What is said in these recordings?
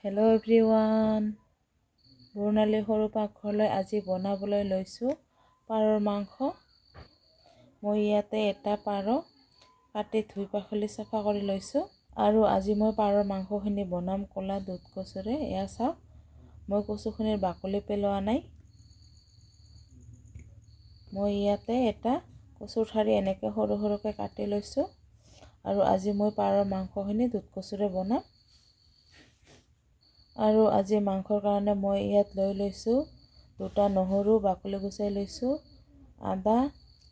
Hello' everyone, বৰ্ণালী সৰু পাকঘৰলৈ আজি বনাবলৈ লৈছোঁ পাৰৰ মাংস। মই ইয়াতে এটা পাৰ কাটি ধুই পাখলি চাফা কৰি লৈছোঁ আৰু আজি মই পাৰৰ মাংসখিনি বনাম ক'লা দুধ কচুৰে। এয়া চাওক, মই কচুখিনিৰ বাকলি পেলোৱা নাই। মই ইয়াতে এটা কচুৰ ঠাৰি এনেকৈ সৰু সৰুকৈ কাটি লৈছোঁ আৰু আজি মই পাৰৰ মাংসখিনি দুধ কচুৰে বনাম। আৰু আজি মাংসৰ কাৰণে মই ইয়াত লৈ লৈছোঁ দুটা নহৰু বাকলি গুচাই লৈছোঁ, আদা,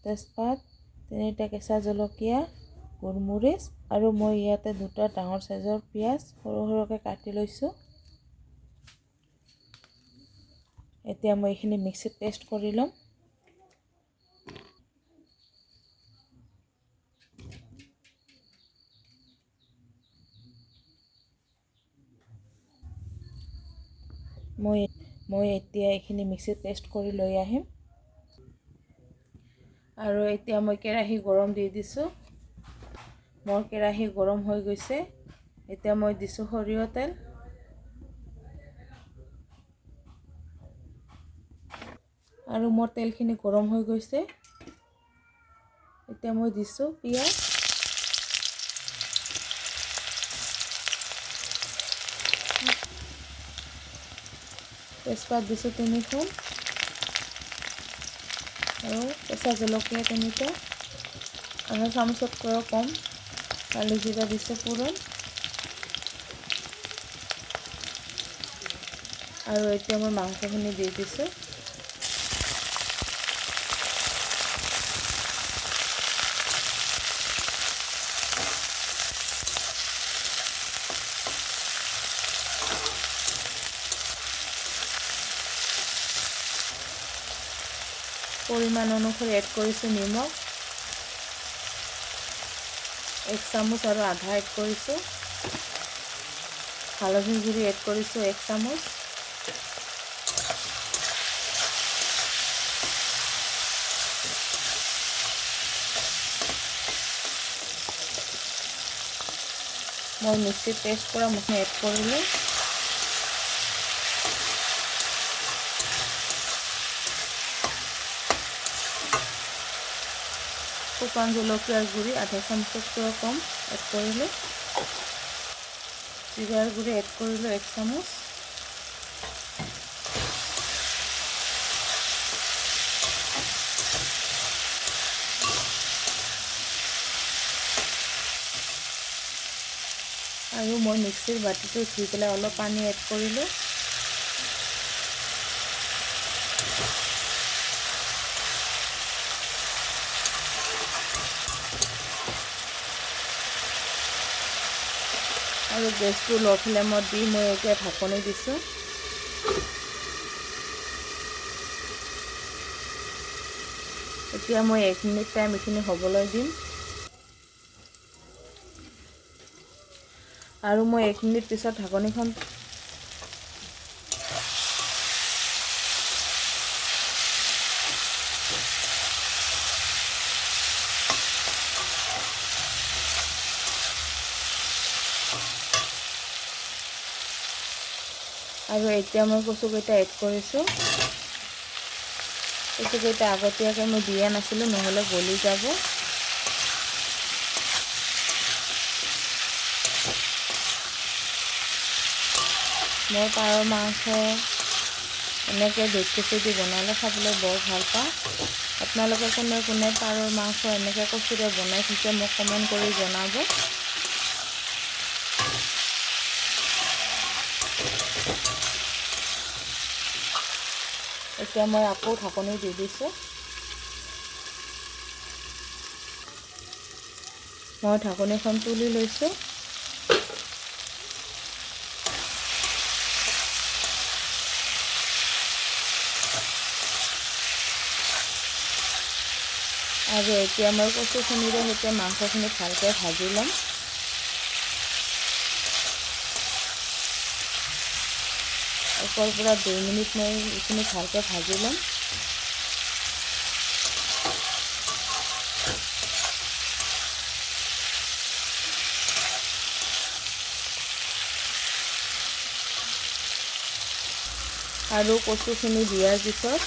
তেজপাত, 3টা কেঁচা জলকীয়া, গোলমৰিচ আৰু মই ইয়াতে দুটা ডাঙৰ চাইজৰ পিঁয়াজ সৰু সৰুকৈ কাটি লৈছোঁ। এতিয়া মই এইখিনি মিক্সিত পেষ্ট কৰি ল'ম। মই এতিয়া এইখিনি মিক্সিত পেষ্ট কৰি লৈ আহিম। আৰু এতিয়া মই কেৰাহী গৰম দি দিছোঁ। মোৰ কেৰাহী গৰম হৈ গৈছে। এতিয়া মই দিছোঁ সৰিয়হ তেল। আৰু মোৰ তেলখিনি গৰম হৈ গৈছে। এতিয়া মই দিছোঁ পিঁয়াজ। তেজপাত দিছোঁ 3খন আৰু কেঁচা জলকীয়া 3টা, আধা চামুচতকৈও কম কালি জিৰা দিছোঁ পুৰণ। আৰু এতিয়া মই মাংসখিনি দি দিছোঁ। পৰিমাণ অনুসৰি এড কৰিছোঁ নিমখ 1 চামুচ আৰু আধা এড কৰিছোঁ। হালধিৰ গুড়ি এড কৰিছোঁ 1 চামুচ। মই মিক্সিত পেষ্ট কৰা মুঠি এড কৰিলোঁ। শুকান জলকীয়াৰ গুড়ি আধা চামুচতকৈও কম এড কৰিলোঁ। জিৰাৰ গুড়ি এড কৰিলোঁ 1 চামুচ। আৰু মই মিক্সিৰ বাতিটো ধুই পেলাই অলপ পানী এড কৰিলোঁ। আৰু গেছটো ল' ফ্লেমত দি মই এতিয়া ঢাকনি দিছোঁ। এতিয়া মই 1 মিনিট টাইম এইখিনি হ'বলৈ দিম। আৰু মই 1 মিনিট পিছত ঢাকনিখন আৰু এতিয়া মই কচুকেইটা এড কৰিছোঁ। কচুকেইটা আগতীয়াকৈ মই দিয়া নাছিলোঁ, নহ'লে গলি যাব। মই পাৰৰ মাংস এনেকৈ দুধ কচু দি বনালে খাবলৈ বৰ ভাল পাওঁ। আপোনালোকে কোনে কোনে পাৰৰ মাংস এনেকৈ কচুৰে বনাই থাকে মোক কমেণ্ট কৰি জনাব। এতিয়া মই আকৌ ঢাকনি দি দিছোঁ। মই ঢাকনিখন তুলি লৈছোঁ। আৰু এতিয়া মই কচুখিনিৰে সৈতে মাংসখিনি ভালকৈ ভাজি ল'ম। ওপৰৰ পৰা 2 মিনিট মই এইখিনি ভালকৈ ভাজি ল'ম। আৰু কচুখিনি দিয়াৰ পিছত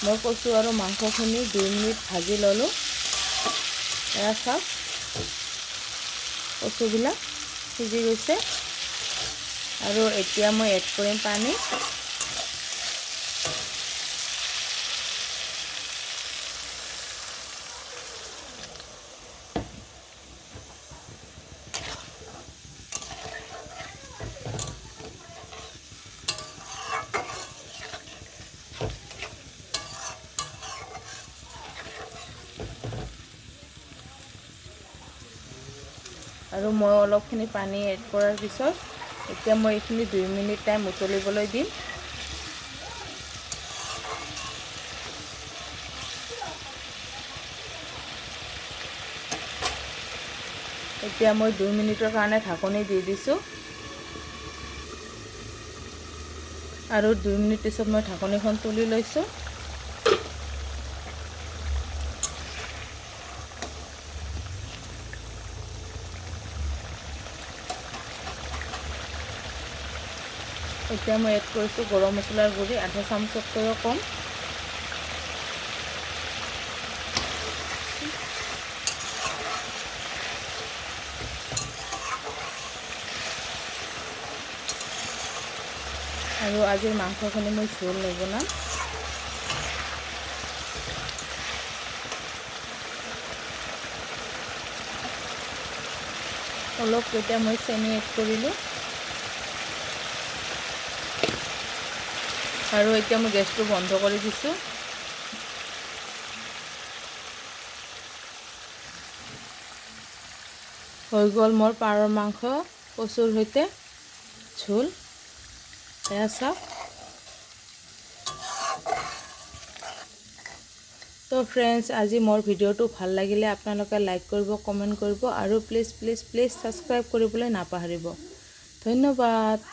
মই কচু আৰু মাংসখিনি 2 মিনিট ভাজি ল'লোঁ। এয়া চাওক কচুবিলাক সিজি গৈছে আৰু এতিয়া মই এড কৰিম পানী। আৰু মই অলপখিনি পানী এড কৰাৰ পিছত এতিয়া মই এইখিনি 2 মিনিট টাইম উতলিবলৈ দিম। এতিয়া মই 2 মিনিটৰ কাৰণে ঢাকনি দি দিছোঁ আৰু 2 মিনিট পিছত মই ঢাকনিখন তুলি লৈছোঁ। এতিয়া মই এড কৰিছোঁ গৰম মছলাৰ গুড়ি আধা চামুচতকৈও কম। আৰু আজিৰ মাংসখিনি মই জোল নবনাম। অলপ এতিয়া মই চেনি এড কৰিলোঁ আৰু এতিয়া মই গেছটো বন্ধ কৰি দিছোঁ। হৈ গ'ল মোৰ পাৰৰ মাংস কচুৰ সৈতে ঝোল। এয়া চাওক। তো ফ্ৰেণ্ডছ, আজি মোৰ ভিডিঅ'টো ভাল লাগিলে আপোনালোকে লাইক কৰিব, কমেণ্ট কৰিব আৰু প্লিজ ছাবস্ক্ৰাইব কৰিবলৈ নাপাহৰিব। ধন্যবাদ।